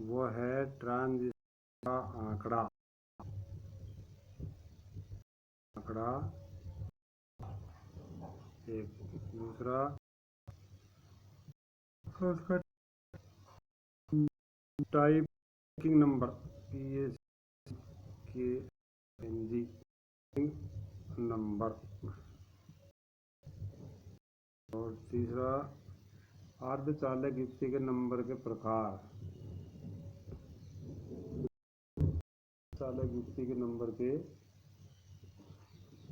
वो है ट्रांजिस्टर का आंकड़ा। एक दूसरा उसका टाइपिंग नंबर PSKNG नंबर। और तीसरा अर्धचालक युक्ति के नंबर के प्रकार। चालक युक्ति के नंबर के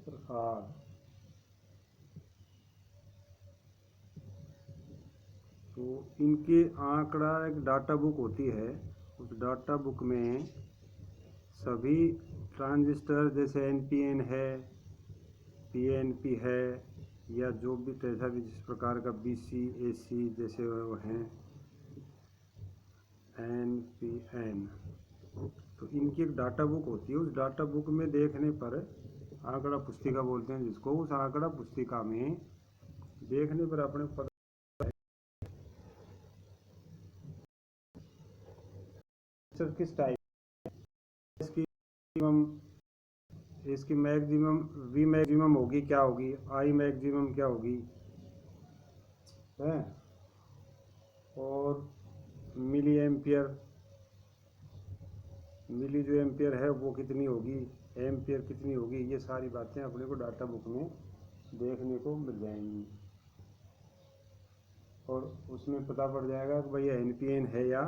प्रकार। तो इनके आंकड़ा एक डाटा बुक होती है। उस डाटा बुक में सभी ट्रांजिस्टर जैसे NPN है, PNP है, या जो भी जैसा भी जिस प्रकार का BC AC जैसे वो हैं NPN, तो इनकी एक डाटा बुक होती है। उस डाटा बुक में देखने पर आंकड़ा पुस्तिका बोलते हैं जिसको। उस आंकड़ा पुस्तिका में देखने पर अपने पता किस टाइप इसकी मैक्सिमम V मैक्सिमम होगी क्या होगी, I मैक्सिमम क्या होगी है, और मिली एम्पियर, मिली जो एम्पियर है वो कितनी होगी, एम्पियर कितनी होगी, ये सारी बातें अपने को डाटा बुक में देखने को मिल जाएंगी। और उसमें पता पड़ जाएगा कि भाई ये NPN है या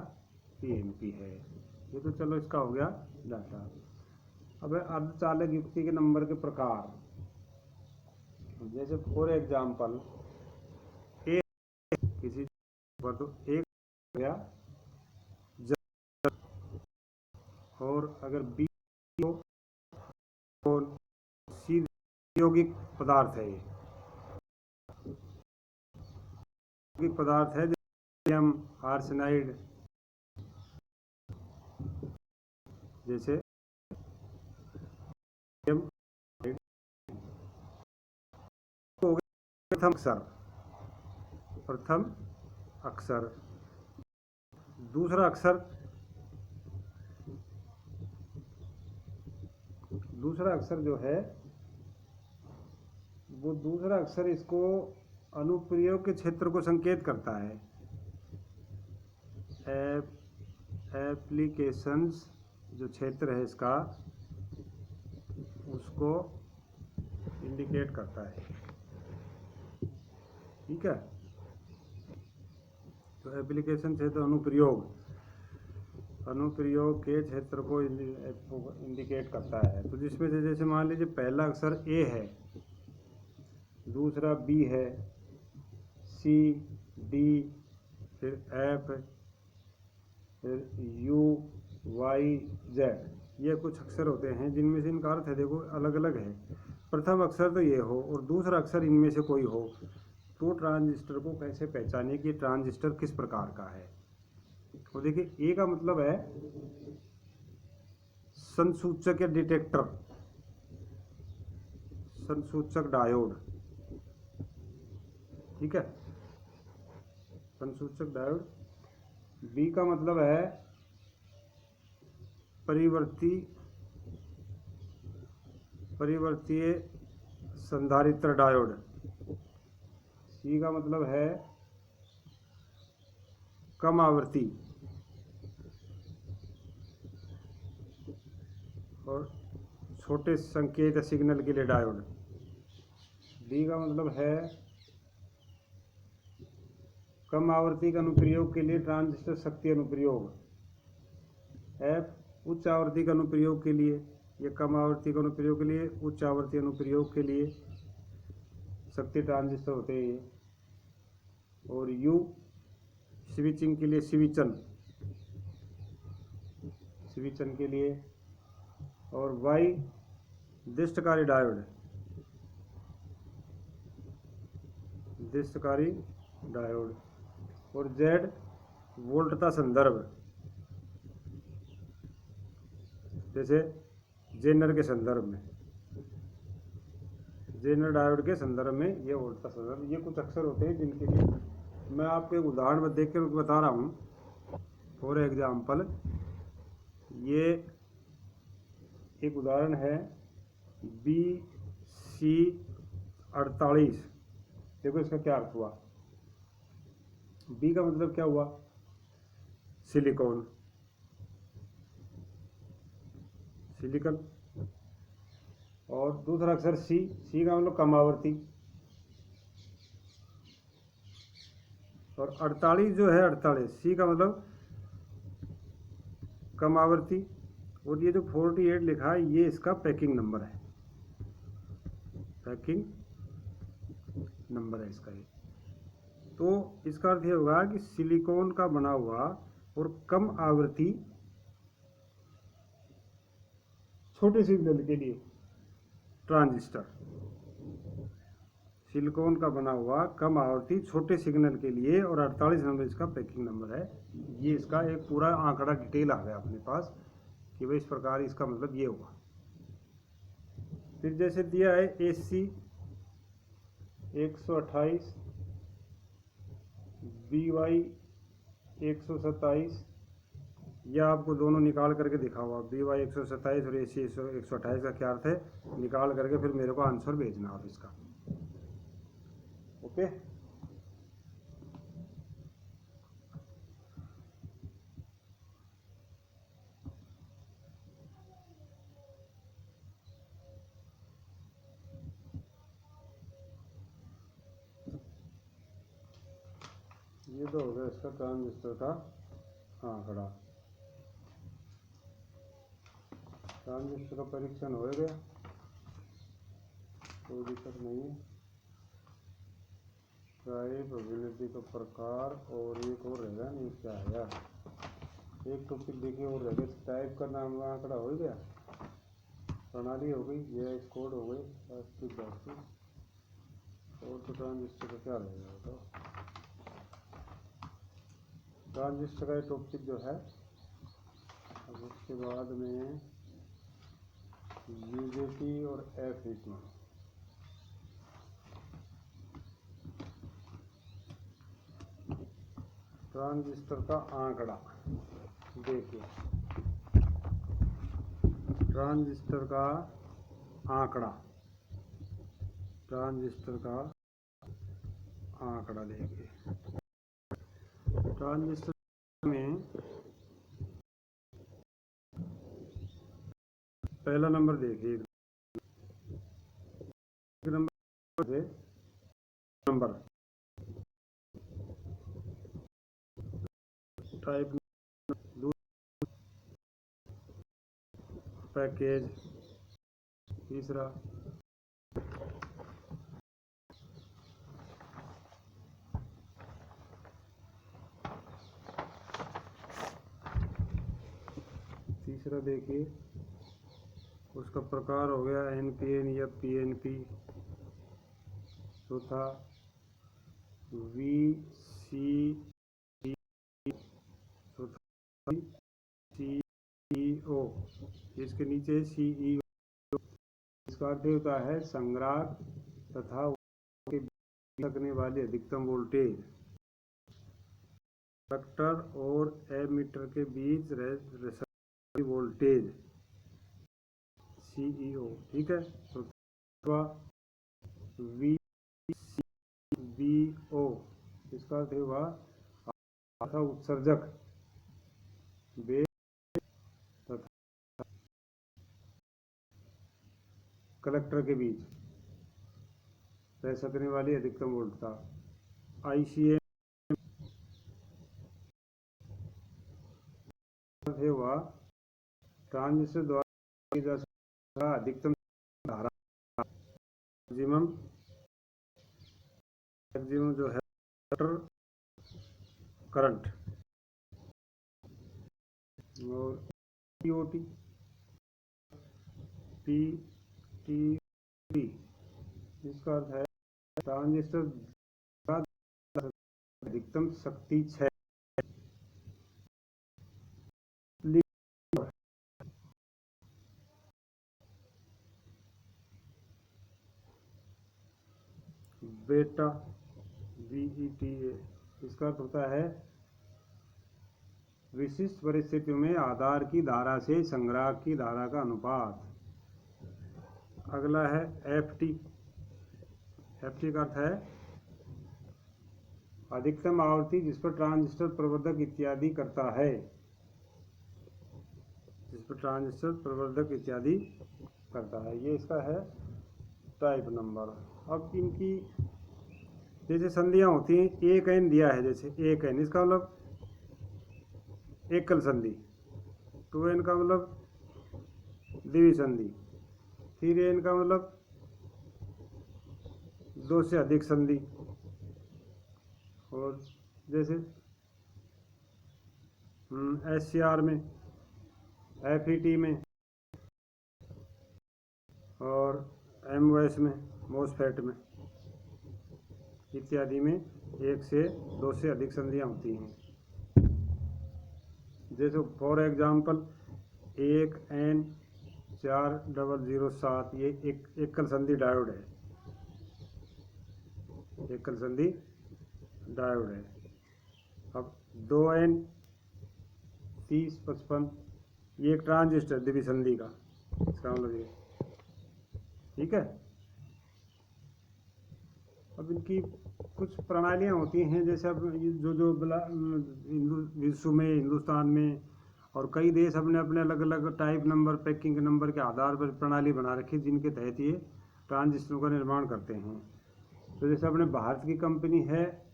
PNP है। ये तो चलो इसका हो गया डाटा। अब अर्धचालक युक्ति के नंबर के प्रकार। जैसे फॉर एग्जाम्पल किसी पर तो एक हो गया, और अगर B हो तो C यौगिक पदार्थ है। ये पदार्थ है जैसे आर्सेनाइड, जैसे प्रथम अक्षर, दूसरा अक्षर जो है वो दूसरा अक्षर इसको अनुप्रयोग के क्षेत्र को संकेत करता है। एप्लीकेशंस जो क्षेत्र है इसका उसको इंडिकेट करता है। ठीक है, तो एप्लीकेशन क्षेत्र अनुप्रयोग के क्षेत्र को इंडिकेट करता है। तो जिसमें से जैसे मान लीजिए पहला अक्षर A है, दूसरा B है, C D, फिर F, फिर U Y Z, ये कुछ अक्षर होते हैं जिनमें से इनका अर्थ है देखो अलग अलग है। प्रथम अक्षर तो ये हो और दूसरा अक्षर इनमें से कोई हो, तो ट्रांजिस्टर को कैसे पहचाने कि ट्रांजिस्टर किस प्रकार का है। तो देखिए A का मतलब है संसूचक या डिटेक्टर, संसूचक डायोड। ठीक है, संसूचक डायोड। B का मतलब है परिवर्तीय संधारित्र डायोड। C का मतलब है कम आवृत्ति और छोटे संकेत सिग्नल के लिए डायोड। D का मतलब है कम आवृत्ति के अनुप्रयोग के लिए ट्रांजिस्टर शक्ति अनुप्रयोग। F उच्च आवृत्ति के अनुप्रयोग के लिए, ये कम आवृत्ति के अनुप्रयोग के लिए, उच्च आवृत्ति अनुप्रयोग के लिए शक्ति ट्रांजिस्टर होते हैं। और U स्विचिंग के लिए, स्विचन के लिए। और Y दृष्टकारी डायोड। और Z वोल्टता संदर्भ, जैसे जेनर के संदर्भ में जेनर डायोड के संदर्भ में ये वोल्ट का संदर्भ, ये कुछ अक्षर होते हैं जिनके लिए मैं आपको एक उदाहरण में देख कर बता रहा हूँ। फॉर एग्जाम्पल ये एक उदाहरण है BC48। देखो इसका क्या अर्थ हुआ। बी का मतलब क्या हुआ, सिलिकॉन, सिलिकॉन। और दूसरा अक्षर सी, सी का मतलब कम आवृत्ति। और 48 जो है 48, सी का मतलब कम आवृत्ति। और ये जो 48 लिखा है ये इसका पैकिंग नंबर है, पैकिंग नंबर है इसका ये। तो इसका अर्थ ये होगा कि सिलिकॉन का बना हुआ और कम आवृत्ति छोटे सिग्नल के लिए ट्रांजिस्टर, सिलिकॉन का बना हुआ कम आवृत्ति छोटे सिग्नल के लिए, और 48 नंबर इसका पैकिंग नंबर है। ये इसका एक पूरा आंकड़ा डिटेल आ गया अपने पास कि भाई इस प्रकार इसका मतलब ये हुआ। फिर जैसे दिया है AC 128, BY 127, यह आपको दोनों निकाल करके दिखा हुआ। BY 127 और AC 128 का क्या अर्थ है, निकाल करके फिर मेरे को आंसर भेजना आप इसका। ओके, ये तो हो गया इसका ट्रांजिस्टर का आंकड़ा। ट्रांजिस्टर का परीक्षण हो गया, कोई दिक्कत नहीं है। टाइप, अभिनति का प्रकार, और एक और रहेगा नहीं, क्या है यार, एक टॉपिक देखिए और रहेगा। टाइप का नाम आंकड़ा हो गया, प्रणाली हो गई, ये कोड हो गई, और तो ट्रांजिस्टर का क्या रहेगा तो ट्रांजिस्टर का टॉपिक जो है। अब उसके बाद में UJT और FET, ट्रांजिस्टर का आंकड़ा देखिए, ट्रांजिस्टर का आंकड़ा, ट्रांजिस्टर का आंकड़ा देखिए। ट्रांजिस्टर में पहला नंबर देखिए, नंबर से नंबर टाइप, पैकेज, तीसरा देखिए उसका प्रकार हो गया NPN या PNP। चौथा VCD, चौथा CEO, इसके नीचे CEO, इसका अर्थ होता है संग्राहक तथा उसके बीच लगने वाली अधिकतम वोल्टेज। कंडक्टर और एमीटर के बीच वोल्टेज CEO, ठीक है। तो VCBO, इसका अर्थ हुआ उत्सर्जक बेस तथा कलेक्टर के बीच रह सकने वाली अधिकतम वोल्टता। ICM हुआ ट्रांजिस्टर द्वारा की जा सकता अधिकतम धारा, मैक्सिमम जो है करंट। और POT, PTT, इसका अर्थ है ट्रांजिस्टर अधिकतम शक्ति 6। बेटा, BETA, इसका अर्थ होता है विशिष्ट परिस्थितियों में आधार की धारा से संग्राहक की धारा का अनुपात। अगला है FT। FT का अर्थ है अधिकतम आवृत्ति जिस पर ट्रांजिस्टर प्रवर्धक इत्यादि करता है, जिस पर ट्रांजिस्टर प्रवर्धक इत्यादि करता है। ये इसका है टाइप नंबर। अब इनकी जैसे संधियां होती हैं, एक एन दिया है, जैसे एक एन, इसका मतलब एकल संधि, 2n का मतलब द्विसंधि, 3n का मतलब 2 से अधिक संधि, और जैसे SCR में, FET में और MOS में, MOSFET में इत्यादि में 1 से 2 से अधिक संधियां होती हैं। जैसे फॉर एग्जाम्पल 1N4007, ये एक एकल संधि डायोड है, एकल संधि डायोड है। अब 2N3055, ये एक ट्रांजिस्टर द्विसंधि का, इसका मतलब ये, ठीक है। अब इनकी कुछ प्रणालियाँ होती हैं, जैसे अब जो विश्व में, हिंदुस्तान में और कई देश अपने अपने अलग अलग टाइप नंबर, पैकिंग नंबर के आधार पर प्रणाली बना रखी है, जिनके तहत ये ट्रांजिस्टरों का निर्माण करते हैं। तो जैसे अपने भारत की कंपनी है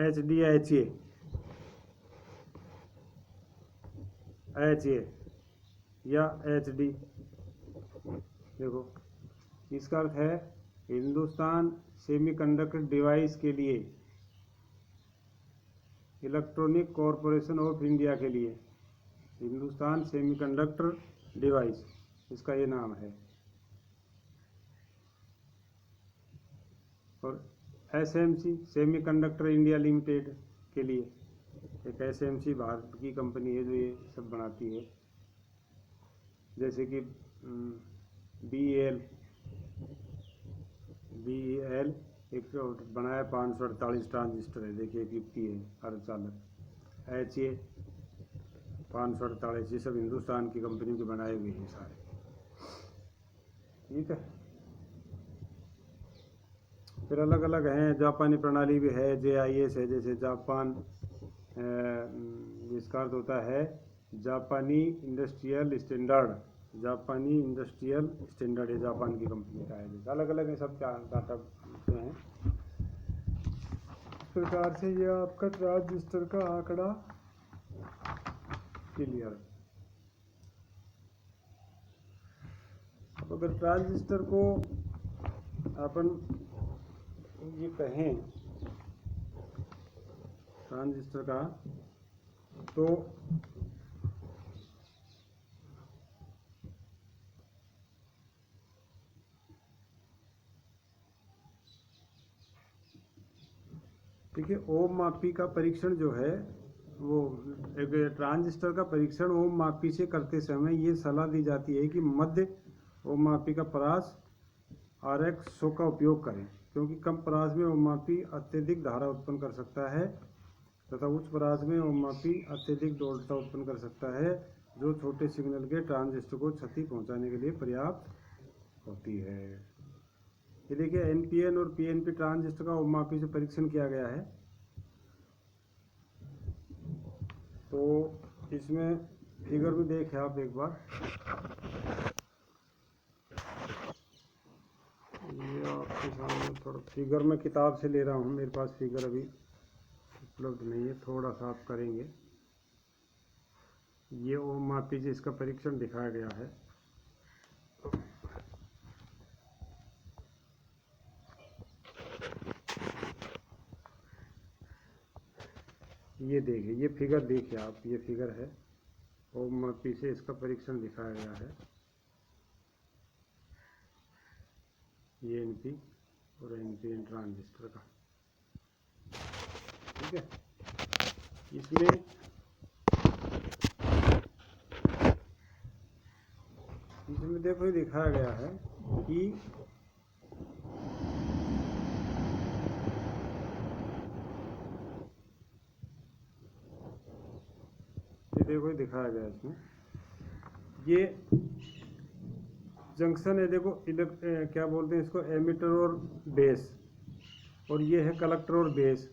HDHA या HD, देखो इसका अर्थ है हिंदुस्तान सेमीकंडक्टर डिवाइस के लिए, इलेक्ट्रॉनिक कॉरपोरेशन ऑफ इंडिया के लिए, हिंदुस्तान सेमीकंडक्टर डिवाइस इसका ये नाम है। और SMC सेमीकंडक्टर इंडिया लिमिटेड के लिए, एक SMC भारत की कंपनी है जो ये सब बनाती है। जैसे कि BEL एक बनाया 548 ट्रांजिस्टर है, देखिए एक युक्ति है अर्धचालक। HA 548, ये सब हिंदुस्तान की कंपनियों के बनाए हुए हैं सारे, ठीक है। फिर अलग अलग हैं, जापानी प्रणाली भी है, JIS है, जैसे जापान, जिसका अर्थ होता है जापानी इंडस्ट्रियल स्टैंडर्ड, जापानी इंडस्ट्रियल स्टैंडर्ड, ये जापान की कंपनी का है। जैसे अलग अलग ये सब डाटा हैं। इस प्रकार से ये आपका ट्रांजिस्टर का आंकड़ा क्लियर। अब अगर ट्रांजिस्टर को अपन ये कहें ट्रांजिस्टर का, तो देखिए ओम मापी का परीक्षण जो है, वो एक ट्रांजिस्टर का परीक्षण ओम मापी से करते समय ये सलाह दी जाती है कि मध्य ओम मापी का परास RX 100 का उपयोग करें, क्योंकि कम परास में ओम मापी अत्यधिक धारा उत्पन्न कर सकता है तथा उच्च परास में ओम मापी अत्यधिक दोलता उत्पन्न कर सकता है, जो छोटे सिग्नल के ट्रांजिस्टर को क्षति पहुंचाने के लिए पर्याप्त होती है। ये देखिए NPN और PNP ट्रांजिस्टर का ओम मापी से परीक्षण किया गया है। तो इसमें फिगर भी देखें आप एक बार, ये आपके सामने थोड़ा फिगर में किताब से ले रहा हूँ, मेरे पास फिगर अभी उपलब्ध नहीं है, थोड़ा सा आप करेंगे। ये ओम मापी से इसका परीक्षण दिखाया गया है। ये देखिए, ये फिगर देखिए आप, ये फिगर है ओम मापी से इसका परीक्षण दिखाया गया है। ये NP और NPN ट्रांजिस्टर का, ठीक है। इसमें देखो ये दिखाया गया है कि देखो ये दिखाया गया है इसमें। ये जंक्शन है, देखो क्या बोलते हैं इसको, एमिटर और बेस, और ये है कलेक्टर और बेस।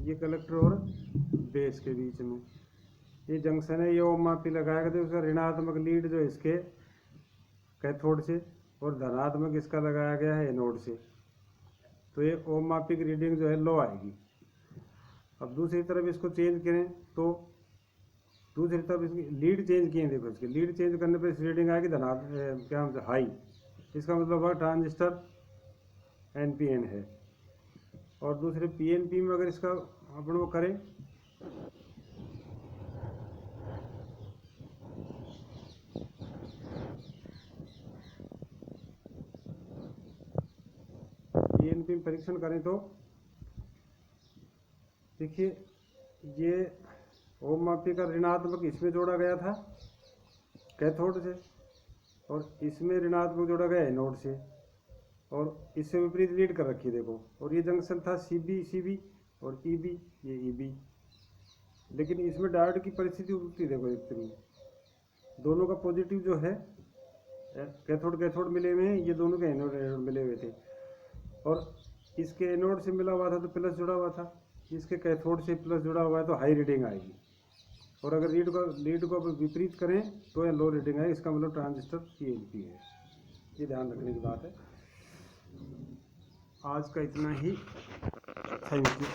ये कलेक्टर और बेस के बीच में ये जंक्शन है। ये ओम मापी लगाया गया, तो उसका ऋणात्मक लीड जो है इसके कैथोड से और धनात्मक इसका लगाया गया है एनोड से। तो ये ओम मापी की रीडिंग जो है लो आएगी। अब दूसरी तरफ इसको चेंज करें तो दूसरी तरफ इसकी लीड चेंज किए, देखो इसकी लीड चेंज करने पर इस रीडिंग आएगी क्या हाई। इसका मतलब है ट्रांजिस्टर NPN है। और दूसरे PNP में अगर इसका अपन वो करें PNP में परीक्षण करें तो देखिए ये ओम मापी का ऋणात्मक इसमें जोड़ा गया था कैथोड से, और इसमें ऋणात्मक जोड़ा गया एनोड से, और इससे विपरीत लीड कर रखी देखो। और ये जंक्शन था CB और EB, ये EB। लेकिन इसमें डायोड की परिस्थिति उल्टी देखो, एक दोनों का पॉजिटिव जो है कैथोड मिले हुए हैं, ये दोनों के एनोड मिले हुए थे। और इसके एनोड से मिला हुआ था तो प्लस जुड़ा हुआ था, इसके कैथोड से प्लस जुड़ा हुआ है तो हाई रीडिंग आएगी। और अगर लीड को विपरीत करें तो यह लो रीडिंग आएगी। इसका मतलब ट्रांजिस्टर PNP है। ये ध्यान रखने की बात है। आज का इतना ही। Thank you.